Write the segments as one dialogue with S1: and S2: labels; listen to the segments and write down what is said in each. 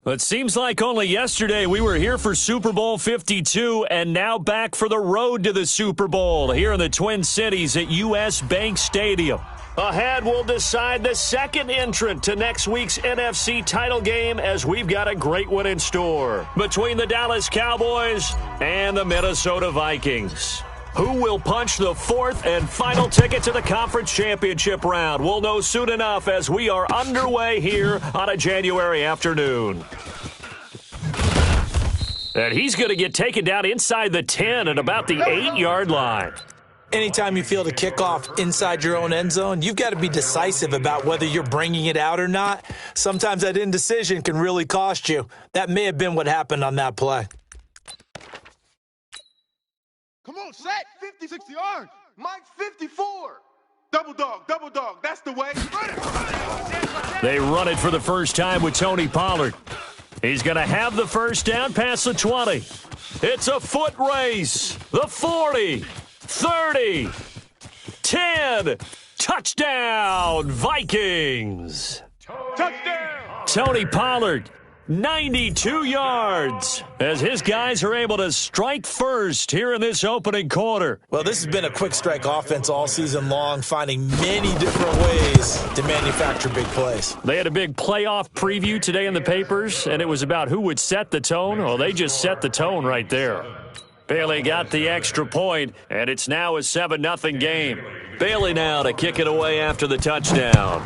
S1: It seems like only yesterday we were here for Super Bowl 52 and now back for the road to the Super Bowl here in the Twin Cities at US Bank Stadium. Ahead, we'll decide the second entrant to next week's NFC title game as we've got a great one in store between the Dallas Cowboys and the Minnesota Vikings. Who will punch the fourth and final ticket to the conference championship round? We'll know soon enough as we are underway here on a January afternoon. And he's going to get taken down inside the 10 at about the 8-yard line.
S2: Anytime you field a kickoff inside your own end zone, you've got to be decisive about whether you're bringing it out or not. Sometimes that indecision can really cost you. That may have been what happened on that play.
S3: Come on, set 50, 60 yards. Mike 54. Double dog, that's the way.
S1: They run it for the first time with Tony Pollard. He's going to have the first down past the 20. It's a foot race. The 40, 30, 10. Touchdown, Vikings.
S3: Touchdown.
S1: Tony Pollard, 92 yards, as his guys are able to strike first here in this opening quarter.
S2: Well, this has been a quick strike offense all season long, finding many different ways to manufacture big plays.
S1: They had a big playoff preview today in the papers, and it was about who would set the tone. Well, they just set the tone right there. Bailey got the extra point, and it's now a 7-0 game. Bailey now to kick it away after the touchdown.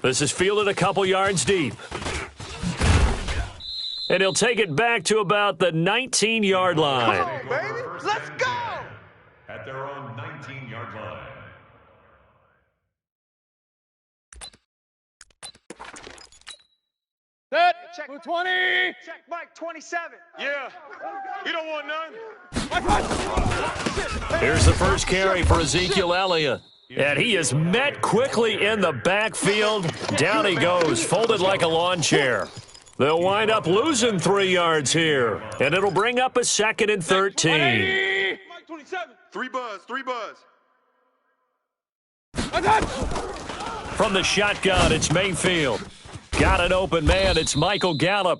S1: This is fielded a couple yards deep. And he'll take it back to about the 19-yard line.
S3: Come on, baby. Let's go.
S4: At their own 19-yard line.
S3: Set. Check 20. Check Mike 27. Yeah. You don't want none.
S1: Here's the first carry for Ezekiel Elliott. And he is met quickly in the backfield. Down he goes, folded like a lawn chair. They'll wind up losing 3 yards here. And it'll bring up a 2nd and 13.
S3: Mike 27. Three buzz.
S1: From the shotgun, it's Mayfield. Got an open man. It's Michael Gallup.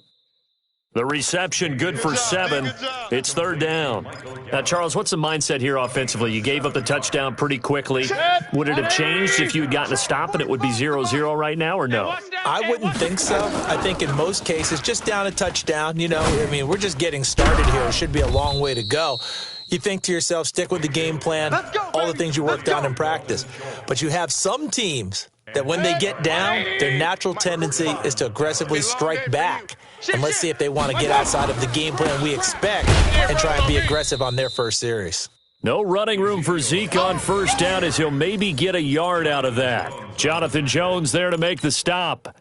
S1: The reception good for 7. It's 3rd down. Now, Charles, what's the mindset here offensively? You gave up the touchdown pretty quickly. Would it have changed if you had gotten a stop and it would be 0-0 right now, or no?
S2: I wouldn't think so. I think in most cases, just down a touchdown, we're just getting started here. It should be a long way to go. You think to yourself, stick with the game plan, all the things you worked on in practice. But you have some teams that when they get down, their natural tendency is to aggressively strike back. And let's see if they want to get outside of the game plan we expect and try and be aggressive on their first series.
S1: No running room for Zeke on first down as he'll maybe get a yard out of that. Jonathan Jones there to make the stop.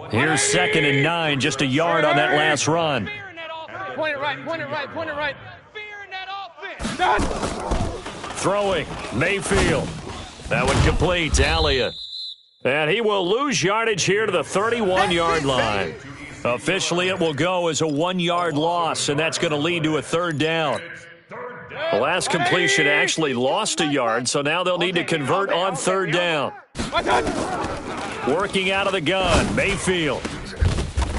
S1: Here's 2nd and 9, just a yard on that last run.
S3: Point it right. Fear in that offense.
S1: Throwing, Mayfield. That one complete to Elliott. And he will lose yardage here to the 31-yard line. Officially, it will go as a 1-yard loss, and that's going to lead to a 3rd down. The last completion actually lost a yard, so now they'll need to convert on 3rd down. Working out of the gun, Mayfield.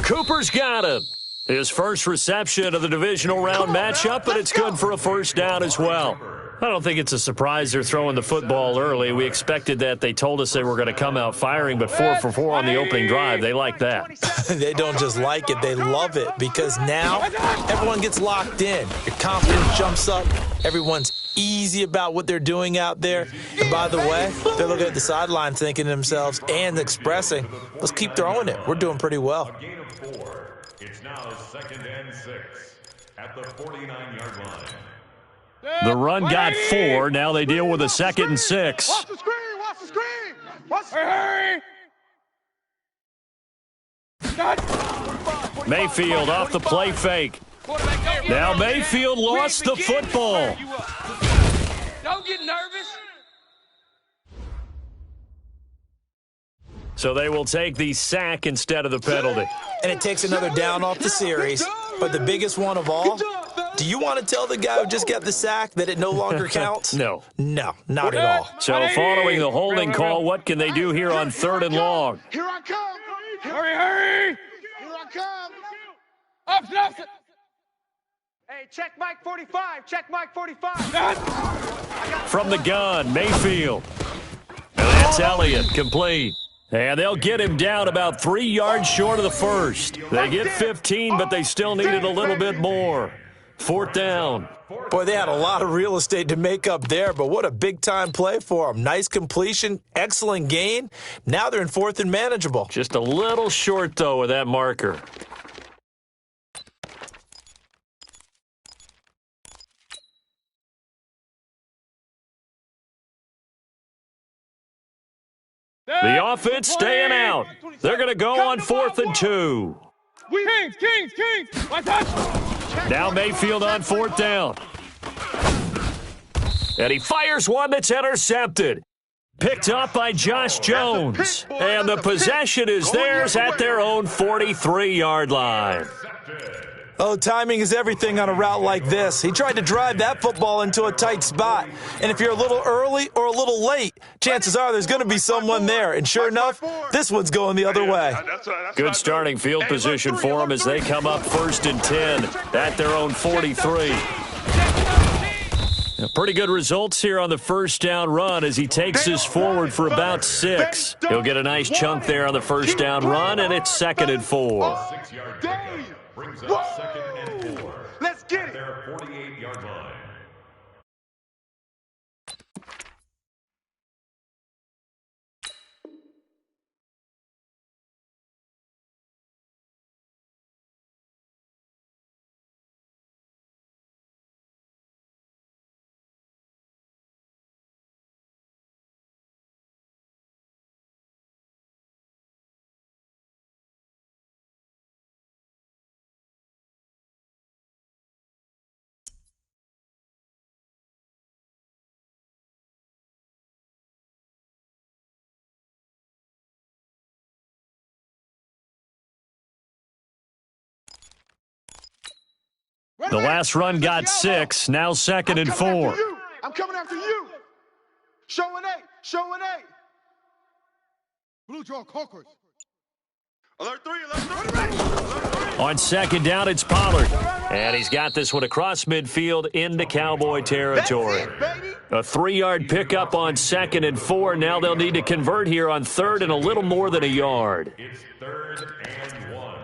S1: Cooper's got him. His first reception of the divisional round matchup, but it's good for a first down as well. I don't think it's a surprise they're throwing the football early. We expected that. They told us they were going to come out firing, but 4 for 4 on the opening drive. They like that.
S2: They don't just like it, they love it, because now everyone gets locked in. Your confidence jumps up. Everyone's easy about what they're doing out there. And by the way, they're looking at the sideline thinking to themselves and expressing, let's keep throwing it. We're doing pretty well.
S4: A gain of 4. It's now 2nd and 6 at the 49-yard line.
S1: The run got 4. Now they deal with a 2nd and 6.
S3: Watch the screen. Hurry.
S1: Mayfield off the play fake. Now Mayfield lost the football.
S3: Don't get nervous.
S1: So they will take the sack instead of the penalty.
S2: And it takes another down off the series. But the biggest one of all, Do you want to tell the guy who just got the sack that it no longer counts?
S1: No.
S2: No, not at all.
S1: So following the holding call, what can they do here on 3rd and long?
S3: Here I come.
S5: Hurry!
S3: Here I come.
S5: Option!
S6: Hey, check Mike 45. Check Mike 45.
S1: From the gun, Mayfield. And that's Elliott, complete. And they'll get him down about 3 yards short of the first. They get 15, but they still needed a little bit more. 4th down.
S2: Boy, they had a lot of real estate to make up there, but what a big-time play for them. Nice completion, excellent gain. Now they're in 4th and manageable.
S1: Just a little short, though, with that marker. The offense staying out. They're going to go on 4th and 2.
S5: Kings!
S1: Now Mayfield on 4th down. And he fires one that's intercepted. Picked up by Josh Jones. And the possession is theirs at their own 43-yard line.
S2: Oh, timing is everything on a route like this. He tried to drive that football into a tight spot. And if you're a little early or a little late, chances are there's going to be someone there. And sure enough, this one's going the other way.
S1: Good starting field position for them as they come up 1st and 10 at their own 43. Pretty good results here on the 1st down run as he takes this forward for about 6. He'll get a nice chunk there on the 1st down run, and it's 2nd and 4.
S4: 6-yard gain brings up 2nd and 4.
S3: Let's get it.
S4: Their 48-yard line.
S1: The last run got 6, now 2nd and 4.
S3: I'm coming after you. Showing 8. Blue draw Corkers. Alert 3.
S1: On 2nd down, it's Pollard. And he's got this one across midfield into Cowboy territory. A 3-yard pickup on 2nd and 4. Now they'll need to convert here on 3rd and a little more than a yard.
S4: It's 3rd and 1.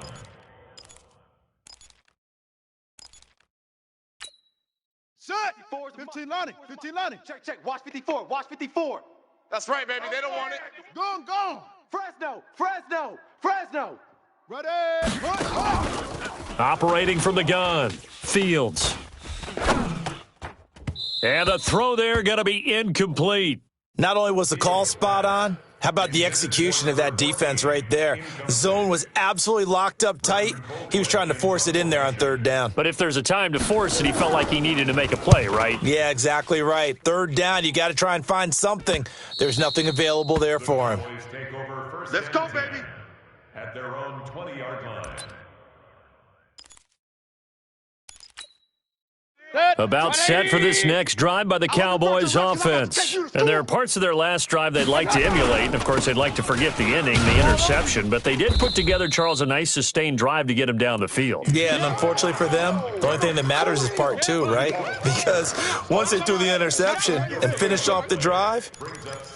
S3: Set. 15 lining.
S6: Check. Watch 54.
S3: That's right, baby. They don't want it. Gone.
S6: Fresno.
S3: Ready.
S1: Operating from the gun, Fields. And the throw there going to be incomplete.
S2: Not only was the call spot on, how about the execution of that defense right there? The zone was absolutely locked up tight. He was trying to force it in there on 3rd down.
S1: But if there's a time to force it, he felt like he needed to make a play, right?
S2: Yeah, exactly right. 3rd down, you got to try and find something. There's nothing available there for him.
S3: Let's go, baby.
S4: At their own 20-yard line.
S1: About set for this next drive by the Cowboys offense. And there are parts of their last drive they'd like to emulate. And, of course, they'd like to forget the inning, the interception. But they did put together, Charles, a nice sustained drive to get him down the field.
S2: Yeah, and unfortunately for them, the only thing that matters is part 2, right? Because once they threw the interception and finished off the drive,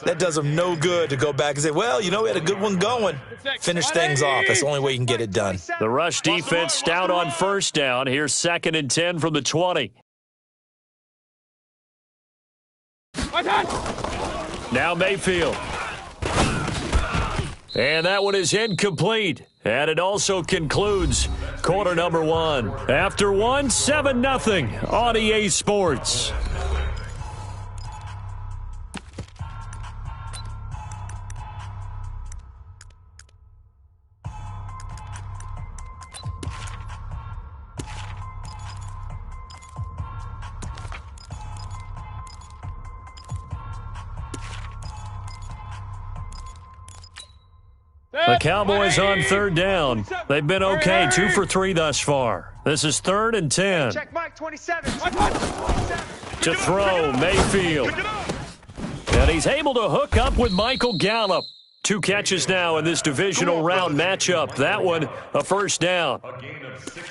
S2: that does them no good to go back and say, well, you know, we had a good one going. Finish things off. That's the only way you can get it done.
S1: The rush defense stout on 1st down. Here's 2nd and 10 from the 20. Now Mayfield. And that one is incomplete. And it also concludes quarter number 1. After 1, 7-0 on EA Sports. The Cowboys on 3rd down. They've been okay, 2 for 3 thus far. This is 3rd and 10.
S6: Check Mike 27.
S1: To throw, Mayfield. And he's able to hook up with Michael Gallup. 2 catches now in this divisional round matchup. That one, a first down.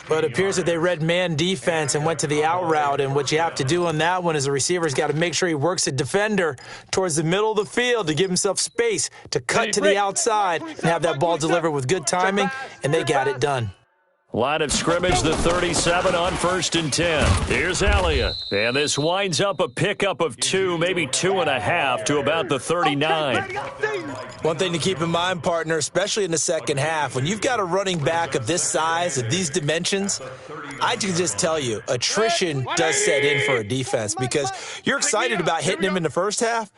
S2: But it appears that they read man defense and went to the out route, and what you have to do on that one is the receiver's got to make sure he works the defender towards the middle of the field to give himself space to cut to the outside and have that ball delivered with good timing, and they got it done.
S1: Line of scrimmage, the 37 on 1st and 10. Here's Elliott. And this winds up a pickup of 2, maybe 2.5 to about the 39.
S2: One thing to keep in mind, partner, especially in the second half, when you've got a running back of this size, of these dimensions, I can just tell you, attrition does set in for a defense because you're excited about hitting him in the first half.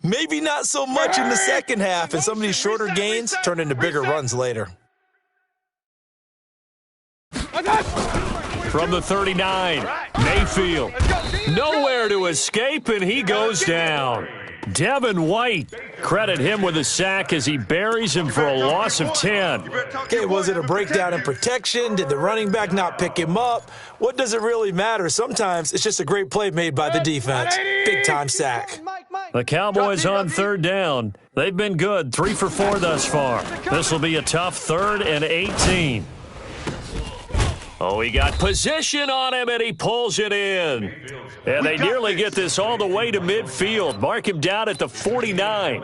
S2: Maybe not so much in the second half, and some of these shorter gains turn into bigger runs later.
S1: From the 39, Mayfield. Nowhere to escape, and he goes down. Devin White, credit him with a sack as he buries him for a loss of 10.
S2: Okay, was it a breakdown in protection? Did the running back not pick him up? What does it really matter? Sometimes it's just a great play made by the defense. Big-time sack.
S1: The Cowboys on 3rd down. They've been good, 3 for 4 thus far. This will be a tough 3rd and 18. Oh, he got position on him, and he pulls it in. And they nearly get this all the way to midfield. Mark him down at the 49.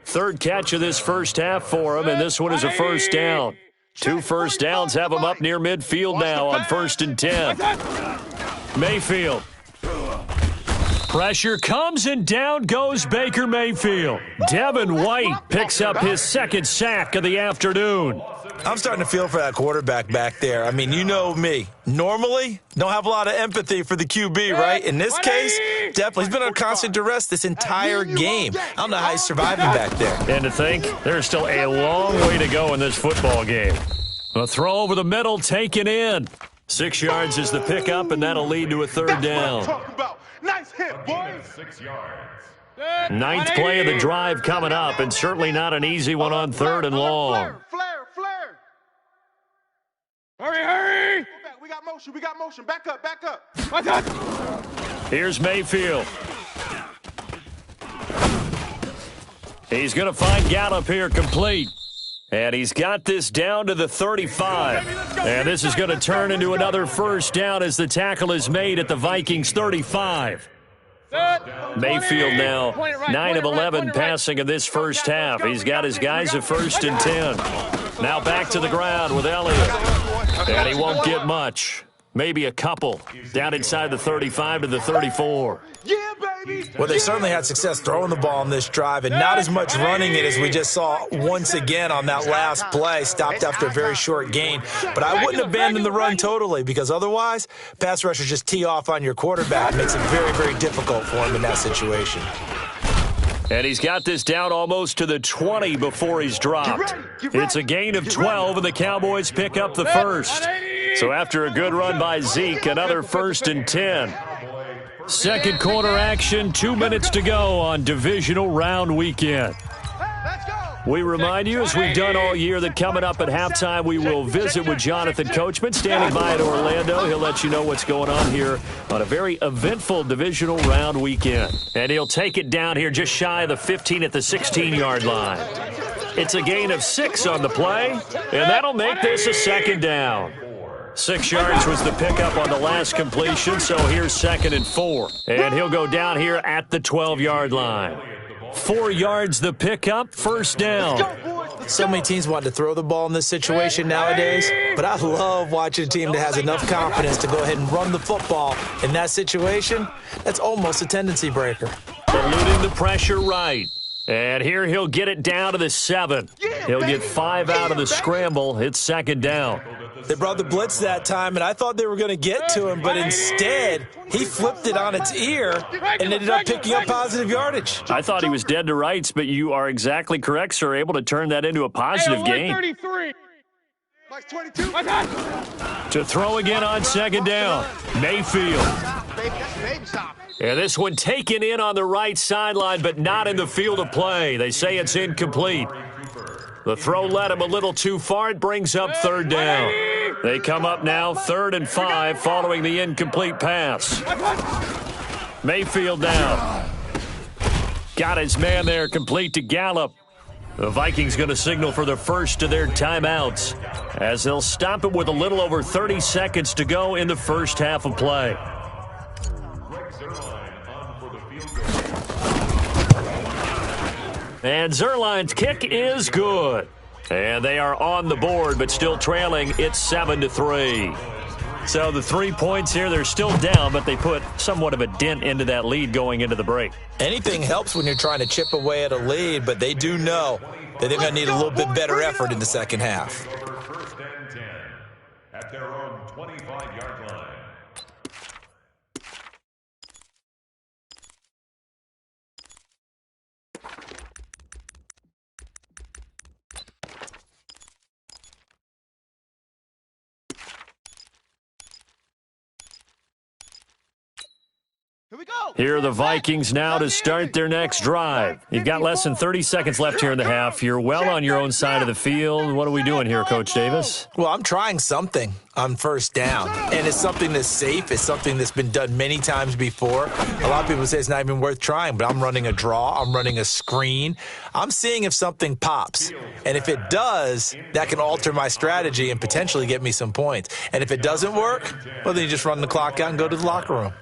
S1: 3rd catch of this first half for him, and this one is a first down. 2 first downs have him up near midfield now on 1st and 10. Mayfield. Pressure comes, and down goes Baker Mayfield. Devin White picks up his 2nd sack of the afternoon.
S2: I'm starting to feel for that quarterback back there. I mean, you know me. Normally, don't have a lot of empathy for the QB, right? In this case, definitely. He's been on constant duress this entire game. I don't know how he's surviving back there.
S1: And to think, there's still a long way to go in this football game. A throw over the middle, taken in. 6 yards is the pickup, and that'll lead to a 3rd down.
S3: Nice hit, boys.
S4: 6 yards.
S1: 9th play of the drive coming up, and certainly not an easy one on 3rd and long.
S3: Flare.
S5: Hurry!
S3: We got motion. Back up.
S1: Here's Mayfield. He's going to find Gallup here complete. And he's got this down to the 35. And this is going to turn into another first down as the tackle is made at the Vikings 35. Mayfield now 9 of 11 passing in this first half. He's got his guys at 1st and 10. Now back to the ground with Elliott. And he won't get much. Maybe a couple. Down inside the 35 to the 34.
S3: Yeah, baby.
S2: Well, they certainly had success throwing the ball on this drive and not as much running it as we just saw once again on that last play. Stopped after a very short gain. But I wouldn't abandon the run totally because otherwise, pass rushers just tee off on your quarterback. It makes it very, very difficult for him in that situation.
S1: And he's got this down almost to the 20 before he's dropped. It's a gain of 12, and the Cowboys pick up the first. So after a good run by Zeke, another 1st and 10. Second quarter action, 2 minutes to go on divisional round weekend. We remind you, as we've done all year, that coming up at halftime, we will visit with Jonathan Coachman, standing by in Orlando. He'll let you know what's going on here on a very eventful divisional round weekend. And he'll take it down here just shy of the 15 at the 16-yard line. It's a gain of 6 on the play, and that'll make this a 2nd down. 6 yards was the pickup on the last completion, so here's 2nd and 4. And he'll go down here at the 12-yard line. 4 yards the pickup, first down.
S2: So many teams want to throw the ball in this situation nowadays, but I love watching a team that has enough confidence to go ahead and run the football. In that situation, that's almost a tendency breaker.
S1: Eluding the pressure right. And here he'll get it down to the 7. He'll get 5 out of the scramble. It's 2nd down.
S2: They brought the blitz that time, and I thought they were going to get to him, but instead, he flipped it on its ear and ended up picking up positive yardage.
S1: I thought he was dead to rights, but you are exactly correct, sir. Able to turn that into a positive gain.
S5: 133.
S1: To throw again on 2nd down. Mayfield. And this one taken in on the right sideline, but not in the field of play. They say it's incomplete. The throw led him a little too far. It brings up 3rd down. They come up now 3rd and 5 following the incomplete pass. Mayfield down. Got his man there, complete to Gallup. The Vikings going to signal for the first of their timeouts as they'll stop it with a little over 30 seconds to go in the first half of play. And Zerline's kick is good. And they are on the board, but still trailing. It's 7-3. So the 3 points here, they're still down, but they put somewhat of a dent into that lead going into the break.
S2: Anything helps when you're trying to chip away at a lead, but they do know that they're going to need a little bit better effort in the second half.
S4: First and 10 at their own 25-yard line.
S3: Here we go.
S1: Here are the Vikings now to start their next drive. You've got less than 30 seconds left here in the half. You're well on your own side of the field. What are we doing here, Coach Davis?
S2: Well, I'm trying something on first down, and it's something that's safe. It's something that's been done many times before. A lot of people say it's not even worth trying, but I'm running a draw. I'm running a screen. I'm seeing if something pops, and if it does, that can alter my strategy and potentially get me some points. And if it doesn't work, well, then you just run the clock out and go to the locker room.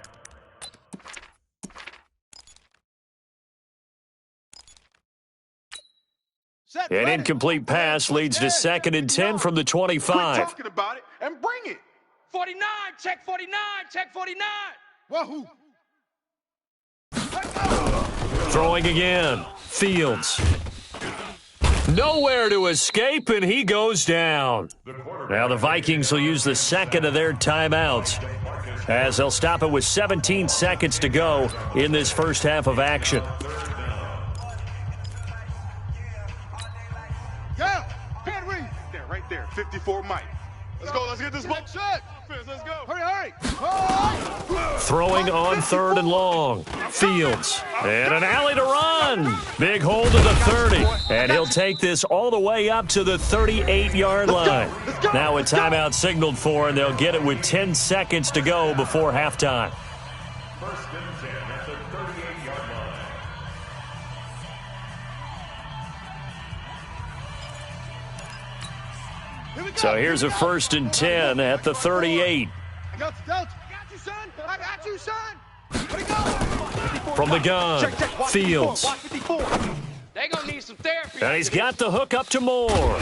S1: An incomplete pass leads to 2nd and 10 from the 25.
S3: Quit talking about it and bring it.
S6: 49, check 49, check 49.
S3: Wahoo.
S1: Throwing again. Fields. Nowhere to escape, and he goes down. Now the Vikings will use the second of their timeouts as they'll stop it with 17 seconds to go in this first half of action.
S3: Yeah. Hand read. There, right there. 54 Mike. Let's go. Let's get this ball. Let's go. Hurry.
S1: Throwing on 3rd and long. Fields. And an alley to run. Big hold to the 30. And he'll take this all the way up to the 38-yard line. Now a timeout signaled for, and they'll get it with 10 seconds to go before halftime.
S4: First and 10 at the 38-yard line.
S1: So here's a 1st and 10 at the 38.
S3: I got you, son. I got you, son. Where'd he go?
S1: From the gun, Fields.
S6: They gonna need some therapy.
S1: And he's got the hook up to Moore.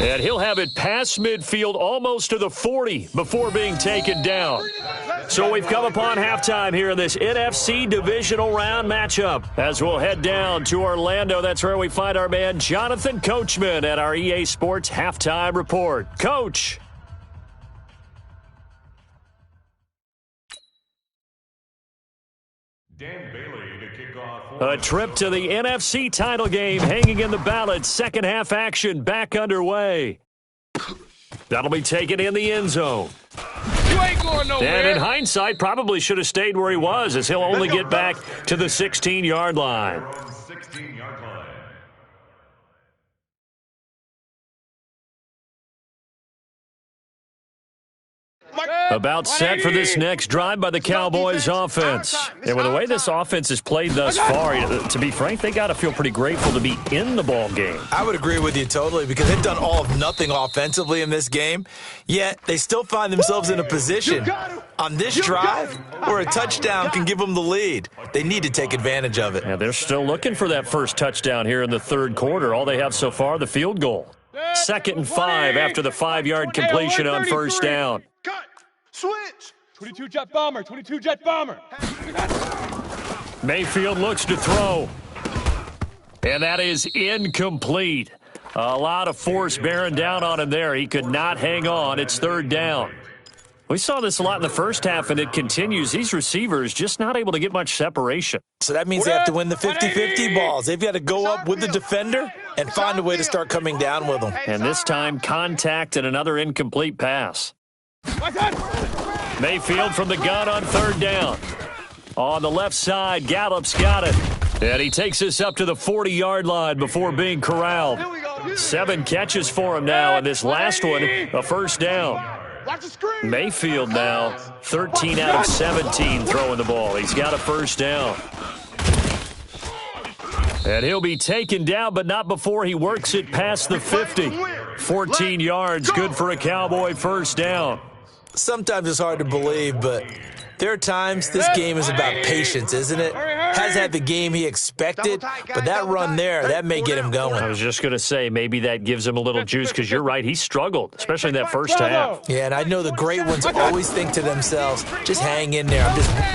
S1: And he'll have it past midfield almost to the 40 before being taken down. So we've come upon halftime here in this NFC divisional round matchup. As we'll head down to Orlando, that's where we find our man Jonathan Coachman at our EA Sports Halftime Report. Coach.
S4: Dan Bailey to kick off.
S1: A trip to the NFC title game hanging in the balance. Second half action back underway. That'll be taken in the end zone.
S5: You ain't going nowhere.
S1: And in hindsight, probably should have stayed where he was, as he'll only get back to the 16-yard line.
S4: 16-yard line.
S1: About set for this next drive by the Cowboys offense. And with the way this offense has played thus far, to be frank, they got to feel pretty grateful to be in the ball game.
S2: I would agree with you totally, because they've done all of nothing offensively in this game, yet they still find themselves in a position on this drive where a touchdown can give them the lead. They need to take advantage of it.
S1: And they're still looking for that first touchdown here in the third quarter. All they have so far, the field goal. 2nd and 5 after the 5-yard completion on first down.
S3: Cut. Switch.
S5: 22 jet bomber, 22 jet bomber.
S1: Mayfield looks to throw. And that is incomplete. A lot of force bearing down on him there. He could not hang on. It's 3rd down. We saw this a lot in the first half, and it continues. These receivers just not able to get much separation.
S2: So that means they have to win the 50-50 balls. They've got to go up with the defender and find a way to start coming down with them.
S1: And this time, contact and another incomplete pass. Mayfield from the gun on 3rd down. On the left side, Gallup's got it. And he takes us up to the 40-yard line before being corralled. 7 catches for him now, and this last one, a first down.
S3: Watch the screen.
S1: Mayfield now 13 out of 17 throwing the ball. He's got a first down. And he'll be taken down, but not before he works it past the 50. 14 yards, good for a Cowboy first down.
S2: Sometimes it's hard to believe, but there are times this game is about patience, isn't it? Hasn't had the game he expected, but that run there, that may get him going.
S1: I was just going to say, maybe that gives him a little juice, because you're right, he struggled, especially in that first half.
S2: Yeah, and I know the great ones always think to themselves, just hang in there.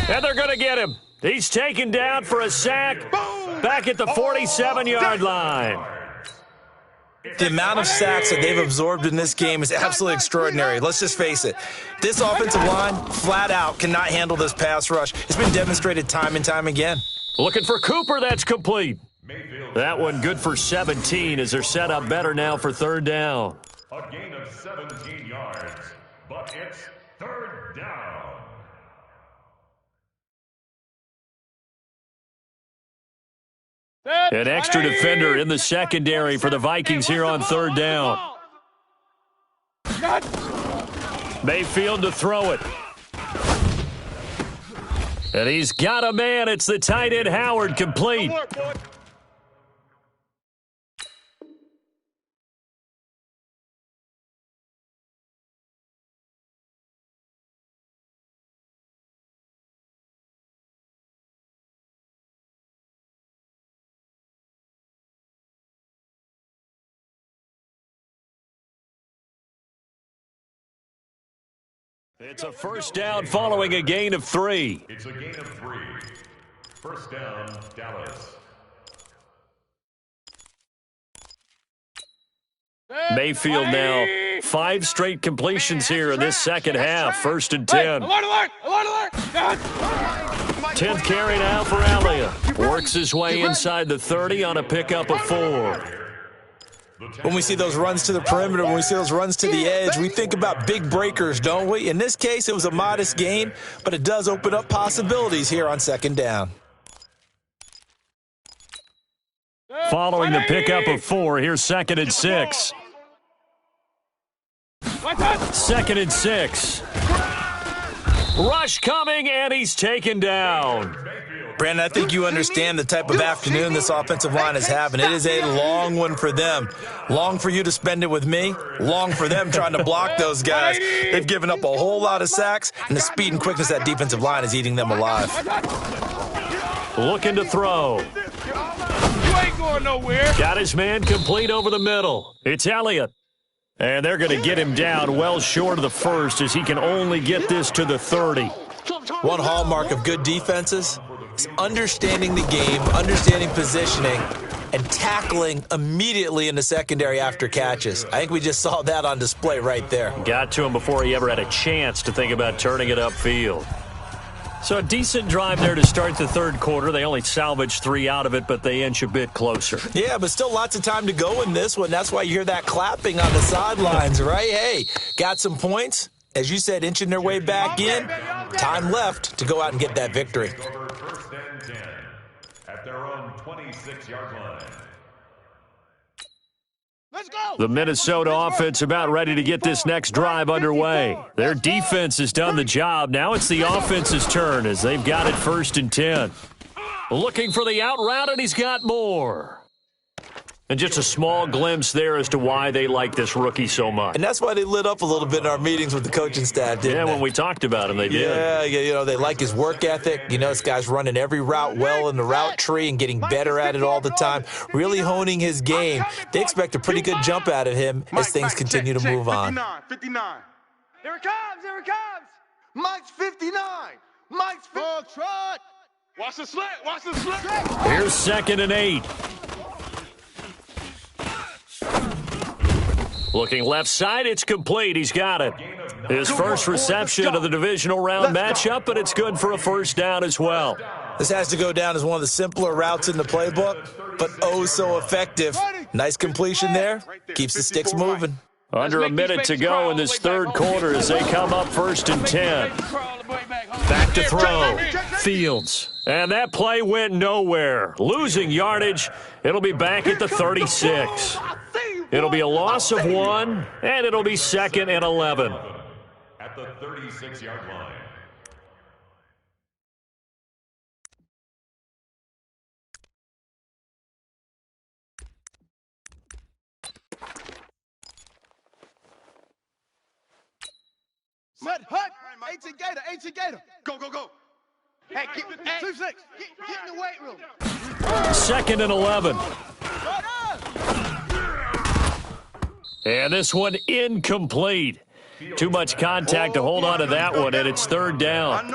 S1: And they're going to get him. He's taken down for a sack back at the 47-yard line.
S2: The amount of sacks that they've absorbed in this game is absolutely extraordinary. Let's just face it. This offensive line, flat out, cannot handle this pass rush. It's been demonstrated time and time again.
S1: Looking for Cooper, that's complete. That one good for 17 as they're set up better now for third down.
S4: A gain of 17 yards, but it's third down.
S1: An extra defender in the secondary for the Vikings here on third down. Mayfield to throw it. And he's got a man. It's the tight end Howard, complete. It's a first down following a gain of 3.
S4: It's a gain of 3. First down, Dallas.
S1: Mayfield now 5 straight completions here in this second half. First and 10.
S5: Alert, alert, alert, alert.
S1: 10th carry now for Elliott. Works his way inside the 30 on a pickup of 4.
S2: When we see those runs to the perimeter, when we see those runs to the edge, we think about big breakers, don't we? In this case, it was a modest gain, but it does open up possibilities here on second down.
S1: Following the pickup of 4, here's second and 6. Second and 6. Rush coming, and he's taken down.
S2: Brandon, I think you understand the type of afternoon this offensive line is having. It is a long one for them. Long for you to spend it with me. Long for them trying to block those guys. They've given up a whole lot of sacks, and the speed and quickness of that defensive line is eating them alive.
S1: Looking to throw.
S5: You ain't going nowhere.
S1: Got his man complete over the middle. It's Elliott. And they're going to get him down well short of the first as he can only get this to the 30.
S2: One hallmark of good defenses is understanding the game, understanding positioning, and tackling immediately in the secondary after catches. I think we just saw that on display right there.
S1: Got to him before he ever had a chance to think about turning it upfield. So a decent drive there to start the third quarter. They only salvaged 3 out of it, but they inch a bit closer.
S2: Yeah, but still lots of time to go in this one. That's why you hear that clapping on the sidelines, right? Hey, got some points. As you said, inching their way back in. Time left to go out and get that victory.
S4: First and 10 at their own 26-yard line.
S3: Let's go.
S1: The Minnesota offense about ready to get this next drive underway. Their defense has done the job. Now it's the offense's turn as they've got it first and 10. Looking for the out route, and he's got more. And just a small glimpse there as to why they like this rookie so much.
S2: And that's why they lit up a little bit in our meetings with the coaching staff, didn't they?
S1: Yeah, when we talked about him, they did.
S2: Yeah, you know, they like his work ethic. You know, this guy's running every route well in the route tree and getting better at it all the time, really honing his game. They expect a pretty good jump out of him as things continue to move on.
S3: 59.
S6: Here it comes, here it comes.
S3: Mike's 59. Mike's 59. Trot.
S5: Watch the slant, watch the slant.
S1: Here's second and 8. Looking left side, it's complete. He's got it. His first reception of the divisional round matchup, but it's good for a first down as well.
S2: This has to go down as one of the simpler routes in the playbook, but oh so effective. Nice completion there. Keeps the sticks moving.
S1: Under a minute to go in this third quarter as they come up first and 10. Back to throw. Fields. And that play went nowhere. Losing yardage. It'll be back at the 36. It'll be a loss of 1, and it'll be second and 11.
S4: the 36-yard line.
S3: Set, hut. 18 Gator, 18 Gator. Go, go, go.
S6: Hey, get
S3: 2-6.
S6: get in the weight room.
S1: 2nd and 11. And this one incomplete. Too much contact to hold on to that one, and it's 3rd down.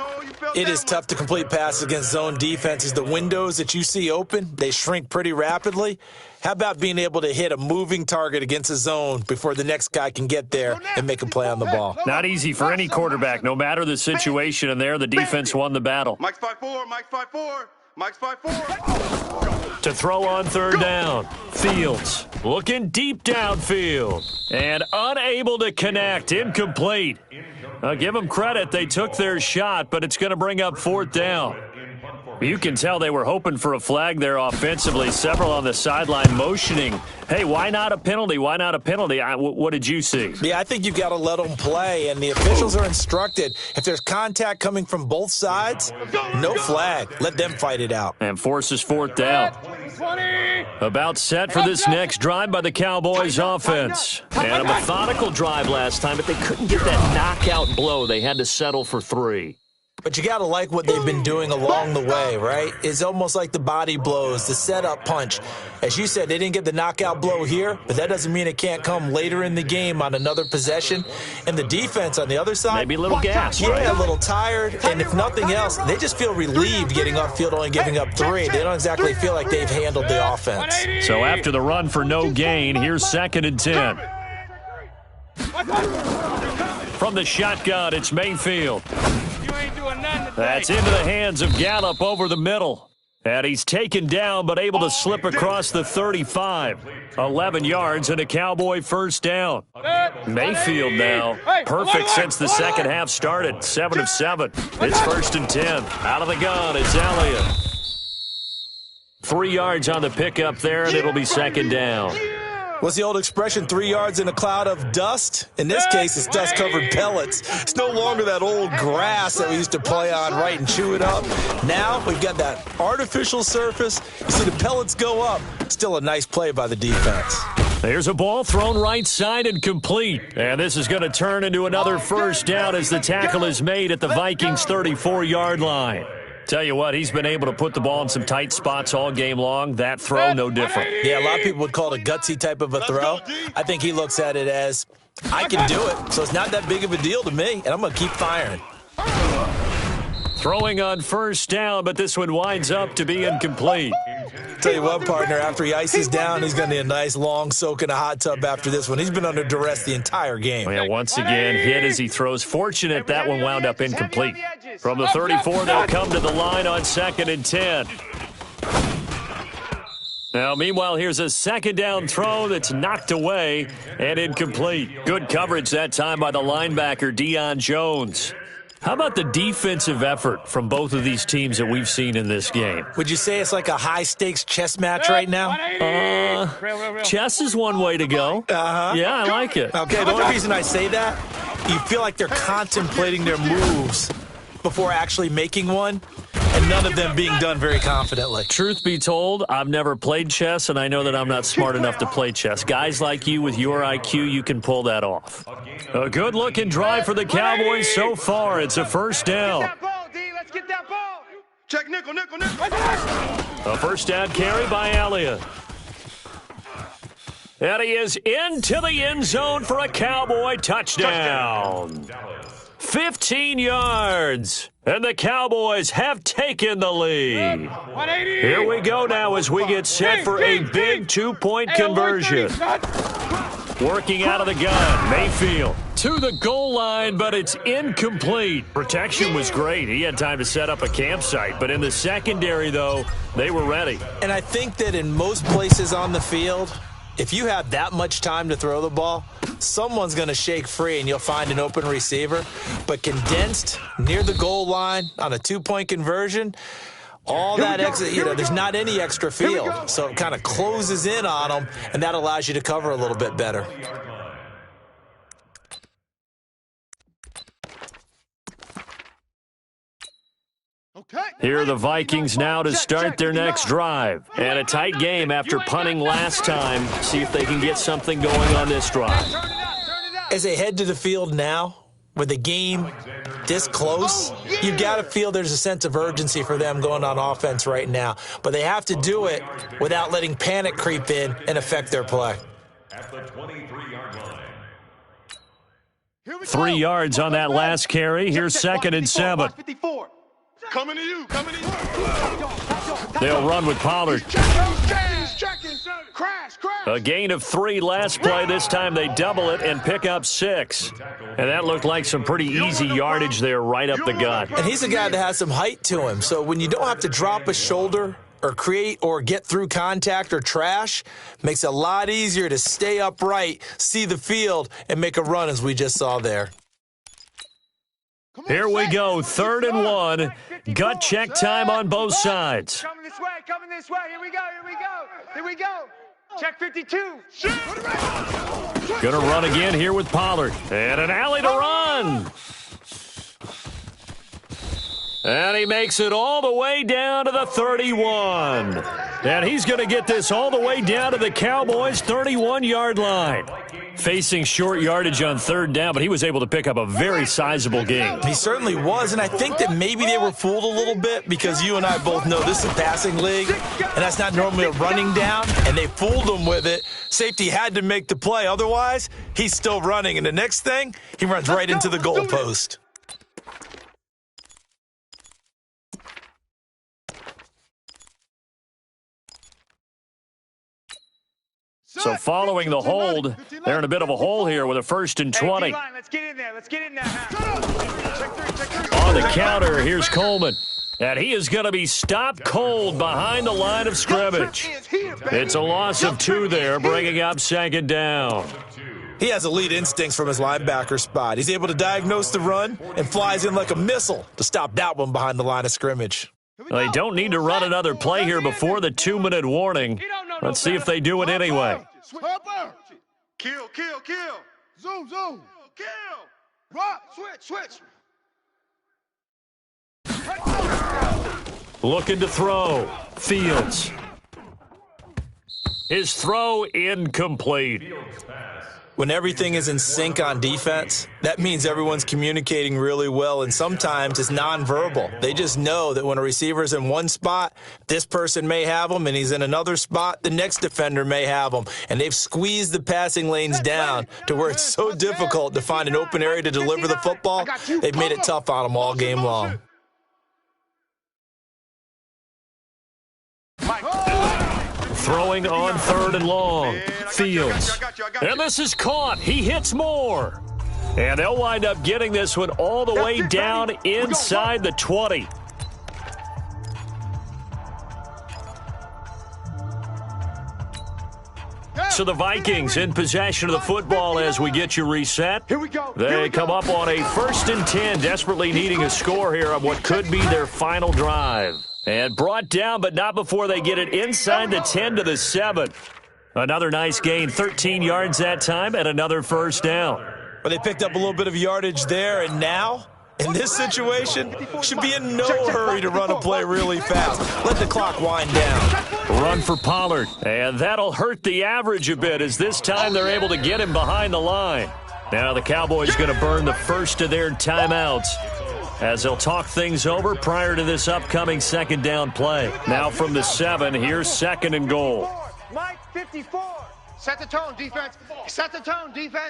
S2: It is tough to complete passes against zone defenses. The windows that you see open, they shrink pretty rapidly. How about being able to hit a moving target against a zone before the next guy can get there and make a play on the ball?
S1: Not easy for any quarterback, no matter the situation, and there the defense won the battle.
S3: Mike's 5-4, Mike's 5-4, Mike's 5-4.
S1: To throw on 3rd down, Fields looking deep downfield and unable to connect, incomplete. I'll give them credit, they took their shot, but it's going to bring up 4th down. You can tell they were hoping for a flag there offensively. Several on the sideline motioning, hey, why not a penalty? Why not a penalty? What did you see?
S2: Yeah, I think you've got to let them play, and the officials are instructed. If there's contact coming from both sides, no flag. Let them fight it out.
S1: And forces 4th down. About set for this next drive by the Cowboys offense. And a methodical drive last time, but they couldn't get that knockout blow. They had to settle for 3.
S2: But you got to like what they've been doing along the way, right? It's almost like the body blows, the setup punch. As you said, they didn't get the knockout blow here, but that doesn't mean it can't come later in the game on another possession. And the defense on the other side,
S1: maybe a little gas,
S2: yeah,
S1: right?
S2: A little tired. And if nothing else, they just feel relieved getting upfield, only giving up 3. They don't exactly feel like they've handled the offense.
S1: So after the run for no gain, here's 2nd and 10. From the shotgun, it's Mayfield. That's into the hands of Gallup over the middle. And he's taken down but able to slip across the 35. 11 yards and a Cowboy 1st down. Mayfield now, perfect since the second half started. 7 of 7. It's 1st and 10. Out of the gun, it's Elliott. 3 yards on the pickup there, and it'll be 2nd down.
S2: What's the old expression, 3 yards in a cloud of dust? In this case, it's dust-covered pellets. It's no longer that old grass that we used to play on, right, and chew it up. Now we've got that artificial surface. You see the pellets go up. Still a nice play by the defense.
S1: There's a ball thrown right side and complete. And this is going to turn into another 1st down as the tackle is made at the Vikings' 34-yard line. Tell you what, he's been able to put the ball in some tight spots all game long. That throw, no different.
S2: Yeah, a lot of people would call it a gutsy type of a throw. I think he looks at it as, I can do it, so it's not that big of a deal to me, and I'm going to keep firing.
S1: Throwing on 1st down, but this one winds up to be incomplete.
S2: Tell you what, partner, after he ices down, he's going to need a nice long soak in a hot tub after this one. He's been under duress the entire game.
S1: Well, once again, hit as he throws. Fortunate that one wound up incomplete. From the 34, they'll come to the line on 2nd and 10. Now, meanwhile, here's a 2nd down throw that's knocked away and incomplete. Good coverage that time by the linebacker, Deion Jones. How about the defensive effort from both of these teams that we've seen in this game?
S2: Would you say it's like a high-stakes chess match right now?
S1: Chess is one way to go.
S2: Uh-huh.
S1: Yeah, I like it.
S2: Okay, the only reason I say that, you feel like they're contemplating their moves before actually making one, and none of them being done very confidently.
S1: Truth be told, I've never played chess, and I know that I'm not smart enough to play chess. Guys like you with your IQ, you can pull that off. A good-looking drive for the Cowboys so far. It's a 1st down.
S6: Get that ball, D. Let's get that ball.
S3: Check nickel, nickel, nickel.
S1: A 1st down carry by Elliott. And he is into the end zone for a Cowboy touchdown. 15 yards. And the Cowboys have taken the lead. Here we go now as we get set for a big 2-point conversion. Working out of the gun, Mayfield to the goal line, but it's incomplete. Protection was great. He had time to set up a campsite, but in the secondary, though, they were ready.
S2: And I think that in most places on the field, if you have that much time to throw the ball, someone's going to shake free and you'll find an open receiver. But condensed near the goal line on a 2-point conversion, all that extra, there's not any extra field. So it kind of closes in on them, and that allows you to cover a little bit better.
S1: Here are the Vikings now to start their next drive. And a tight game after punting last time. See if they can get something going on this drive.
S2: As they head to the field now, with the game this close, you've got to feel there's a sense of urgency for them going on offense right now. But they have to do it without letting panic creep in and affect their play.
S4: At the 23-yard line.
S1: 3 yards on that last carry. Here's 2nd and 7.
S5: Coming to you. Coming to you.
S1: They'll run with Pollard.
S5: Crash.
S1: A gain of 3 last play. This time they double it and pick up 6. And that looked like some pretty easy yardage there right up the gut.
S2: And he's a guy that has some height to him. So when you don't have to drop a shoulder or create or get through contact or trash, makes it a lot easier to stay upright, see the field, and make a run as we just saw there.
S1: Here we go, 3rd and 1. Gut check time on both sides.
S6: Coming this way. Here we go. Check 52.
S1: Gonna run again here with Pollard. And an alley to run. And he makes it all the way down to the 31. And he's going to get this all the way down to the Cowboys' 31-yard line. Facing short yardage on 3rd down, but he was able to pick up a very sizable gain.
S2: He certainly was, and I think that maybe they were fooled a little bit because you and I both know this is a passing league, and that's not normally a running down, and they fooled him with it. Safety had to make the play. Otherwise, he's still running, and the next thing, he runs right into the goalpost.
S1: So following the hold, they're in a bit of a hole here with a 1st and 20.
S6: Hey, let's get in there.
S1: On the counter, here's Coleman. And he is going to be stopped cold behind the line of scrimmage. It's a loss of 2 there, bringing up 2nd down.
S2: He has elite instincts from his linebacker spot. He's able to diagnose the run and flies in like a missile to stop that one behind the line of scrimmage.
S1: They don't need to run another play here before the 2-minute warning. Let's see if they do it anyway.
S3: Kill. Zoom. Kill. Rock. Switch.
S1: Looking to throw. Fields. His throw incomplete.
S2: When everything is in sync on defense, that means everyone's communicating really well, and sometimes it's nonverbal. They just know that when a receiver's in one spot, this person may have him, and he's in another spot, the next defender may have him. And they've squeezed the passing lanes down to where it's so difficult to find an open area to deliver the football. They've made it tough on them all game long.
S1: Throwing on 3rd and long. Fields. And this is caught. He hits more. And they'll wind up getting this one all the way down inside the 20. So the Vikings in possession of the football as we get you reset.
S6: Here we go.
S1: They come up on a 1st and 10, desperately needing a score here on what could be their final drive. And brought down, but not before they get it inside the 10 to the 7. Another nice gain, 13 yards that time, and another 1st down.
S2: Well, they picked up a little bit of yardage there, and now, in this situation, should be in no hurry to run a play really fast. Let the clock wind down.
S1: Run for Pollard, and that'll hurt the average a bit as this time they're able to get him behind the line. Now the Cowboys going to burn the first of their timeouts as they'll talk things over prior to this upcoming 2nd down play. Now from the 7, here's 2nd and goal.
S6: Mike 54. Set the tone, defense.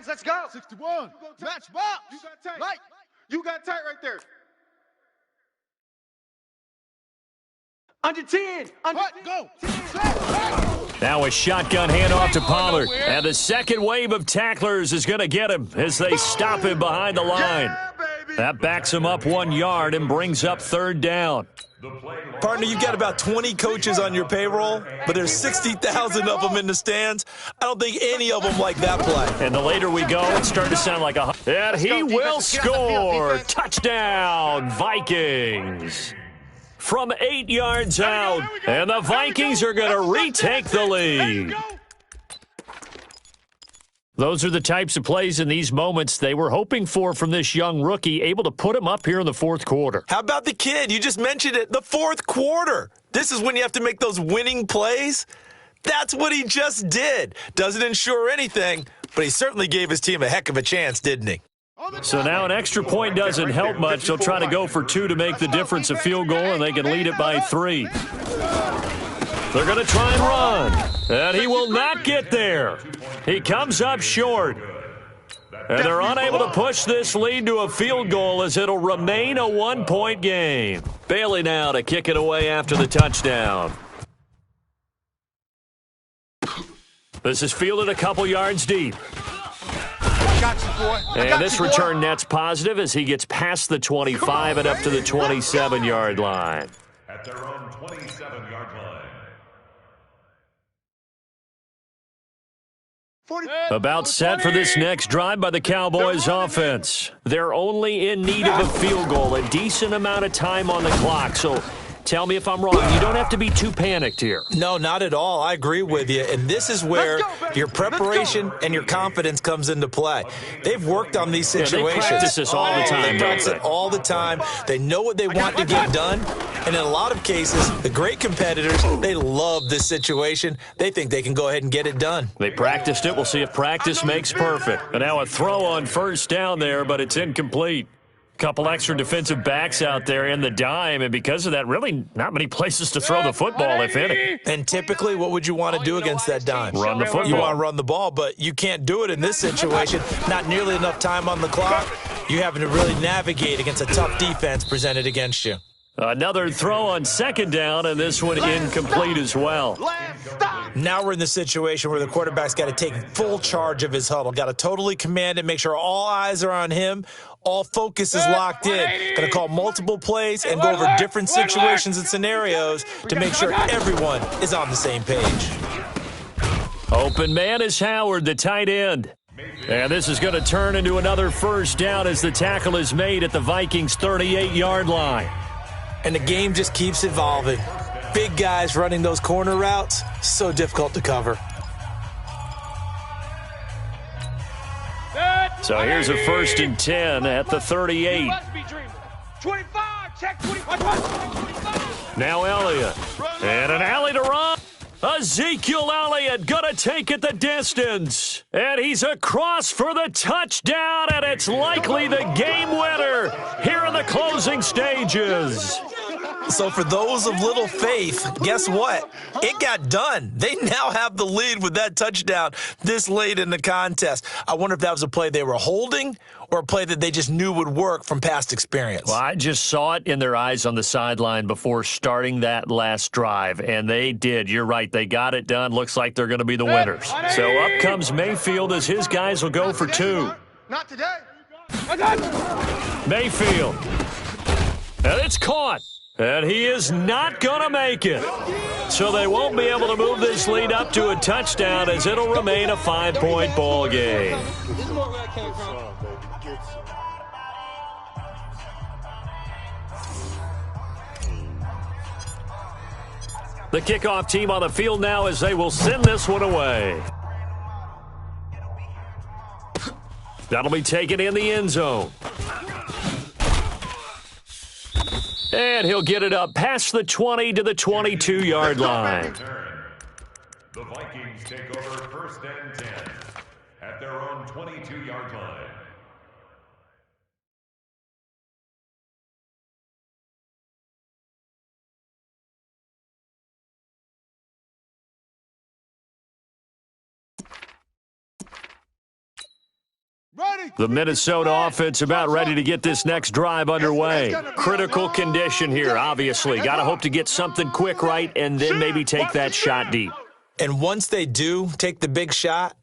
S6: Let's go.
S3: 61. Match box. Mike, you got tight right there.
S6: Under 10.
S3: Go.
S1: Now a shotgun handoff to Pollard. And the second wave of tacklers is going to get him as they stop him behind the line. That backs him up 1 yard and brings up 3rd down.
S2: Partner, you've got about 20 coaches on your payroll, but there's 60,000 of them in the stands. I don't think any of them like that play.
S1: And the later we go, it's starting to sound like a... And he will score! Touchdown, Vikings! From 8 yards out, and the Vikings are going to retake the lead. Those are the types of plays in these moments they were hoping for from this young rookie, able to put him up here in the fourth quarter.
S2: How about the kid? You just mentioned it, the fourth quarter. This is when you have to make those winning plays. That's what he just did. Doesn't ensure anything, but he certainly gave his team a heck of a chance, didn't he?
S1: So now an extra point doesn't help much. They'll try to go for 2 to make the difference a field goal, and they can lead it by 3. They're going to try and run, and he will not get there. He comes up short, and they're unable to push this lead to a field goal as it'll remain a 1-point game. Bailey now to kick it away after the touchdown. This is fielded a couple yards deep.
S3: Got you, boy.
S1: And this return net's positive as he gets past the 25 and up to the 27-yard line.
S4: At their own 27-yard line.
S1: About set for this next drive by the Cowboys offense. They're only in need of a field goal, a decent amount of time on the clock. So tell me if I'm wrong. You don't have to be too panicked here.
S2: No, not at all. I agree with you. And this is where your preparation and your confidence comes into play. They've worked on these situations.
S1: They practice this all the time.
S2: They practice it all the time. They know what they want to get done. And in a lot of cases, the great competitors, they love this situation. They think they can go ahead and get it done.
S1: They practiced it. We'll see if practice makes perfect. And now a throw on first down there, but it's incomplete. Couple extra defensive backs out there in the dime, and because of that, really not many places to throw the football, if any.
S2: And typically, what would you want to do against that dime?
S1: Run the football.
S2: You want to run the ball, but you can't do it in this situation. Not nearly enough time on the clock. You're having to really navigate against a tough defense presented against you.
S1: Another throw on second down, and this one incomplete as well.
S2: Now we're in the situation where the quarterback's got to take full charge of his huddle. Got to totally command it, make sure all eyes are on him. All focus is locked in. Going to call multiple plays and go over different situations and scenarios to make sure everyone is on the same page.
S1: Open man is Howard, the tight end. And this is going to turn into another first down as the tackle is made at the Vikings' 38-yard line.
S2: And the game just keeps evolving. Big guys running those corner routes, so difficult to cover.
S1: So here's a 1st and 10 at the 38.
S6: 25, check 25.
S1: Now Elliott. And an alley to run. Ezekiel Elliott gonna take it the distance. And he's across for the touchdown, and it's likely the game winner here in the closing stages.
S2: So for those of little faith, guess what? It got done. They now have the lead with that touchdown this late in the contest. I wonder if that was a play they were holding or a play that they just knew would work from past experience.
S1: Well, I just saw it in their eyes on the sideline before starting that last drive, and they did. You're right. They got it done. Looks like they're going to be the winners. So up comes Mayfield as his guys will go for 2.
S6: Not today.
S1: Mayfield. And it's caught. And he is not going to make it. So they won't be able to move this lead up to a touchdown as it'll remain a 5-point ball game. The kickoff team on the field now as they will send this one away. That'll be taken in the end zone. And he'll get it up past the 20 to the 22-yard line.
S4: The Vikings take over 1st and 10 at their own 22-yard line.
S1: The Minnesota offense about ready to get this next drive underway. Critical condition here, obviously. Got to hope to get something quick right and then maybe take that shot deep.
S2: And once they do take the big shot,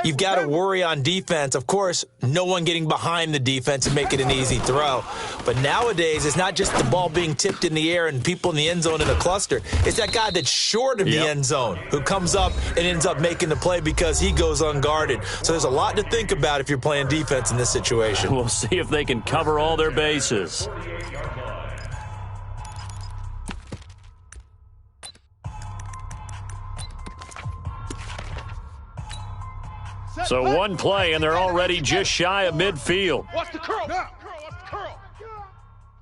S2: you've got to worry on defense. Of course, no one getting behind the defense and make it an easy throw. But nowadays, it's not just the ball being tipped in the air and people in the end zone in a cluster. It's that guy that's short of the end zone who comes up and ends up making the play because he goes unguarded. So there's a lot to think about if you're playing defense in this situation.
S1: We'll see if they can cover all their bases. So one play, and they're already just shy of midfield.
S3: Watch the curl. Now. Watch the curl.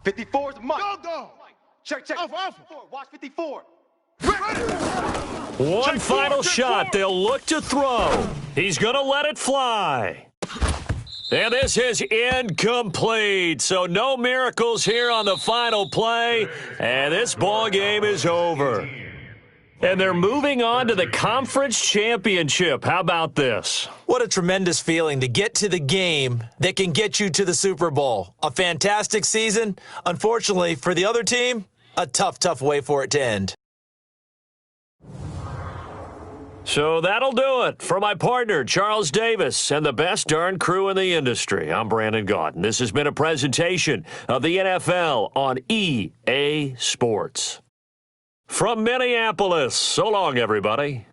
S6: 54 is Mike.
S3: Go.
S6: Check.
S3: Alpha.
S6: Watch 54.
S1: One final shot. They'll look to throw. He's going to let it fly. And this is incomplete. So no miracles here on the final play. And this ball game is over. And they're moving on to the conference championship. How about this?
S2: What a tremendous feeling to get to the game that can get you to the Super Bowl. A fantastic season. Unfortunately, for the other team, a tough way for it to end.
S1: So that'll do it for my partner, Charles Davis, and the best darn crew in the industry. I'm Brandon Gaudin. This has been a presentation of the NFL on EA Sports. From Minneapolis, so long, everybody.